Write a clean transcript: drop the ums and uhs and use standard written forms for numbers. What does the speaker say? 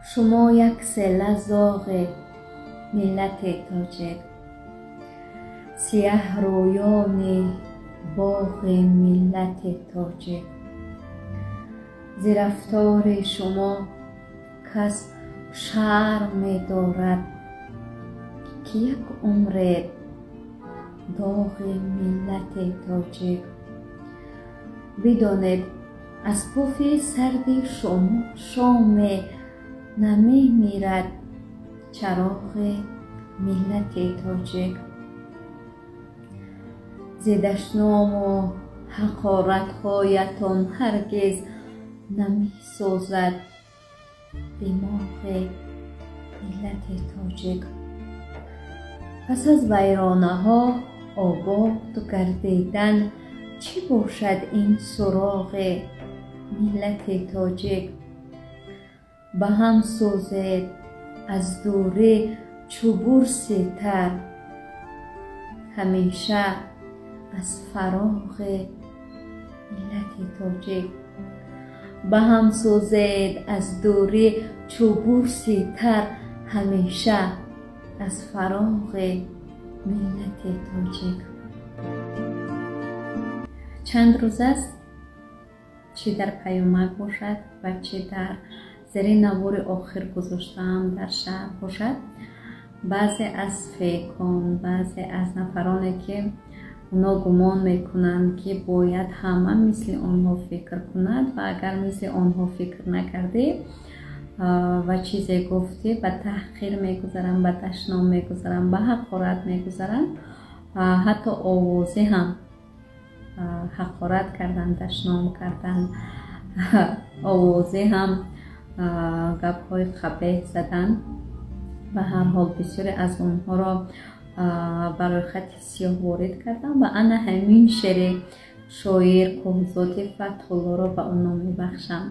شما یک سله زاغ ملت تاجک، سیاه رویان باغ ملت تاجک. ز رفتار شما کس شرم دارد که یک عمر داغ ملت تاجک. بدانید از پف سرد شما شام نمی میرد چراغ ملت تاجک. ز دشنام و حقارت هایتان هرگز نمی سوزد دماغ ملت تاجک. پس از ویرانه ها آباد گردیدن چی باشد این سراغ ملت تاجک؟ به هم سوزد از دوره چو برس تر، همیشه از فراغ ملت تاجک. به هم سوزد از دوره چو برس تر، همیشه از فراغ ملت تاجک. چند روز است چه در پیامک باشد و چه در زیر نوار آخر گذاشتم در شهر باشد، بعضی از فیکان، بعضی از نفرانی که اونا گمان میکنند که باید همه مثل آنها فکر کند و اگر مثل آنها فکر نکرده و چیزی گفته به تحقیر میگذارن، به دشنام میگذارن، به حقارت میگذارن. حتی آوازی هم حقارت کردن، دشنام کردن، آوازی هم گپ های قبیح زدن. به هر حال بسیاری از اونها را برای خط سیاه وارد کردم و انا همین شعر شاعر کهزاد فتح الله را به اونا میبخشم.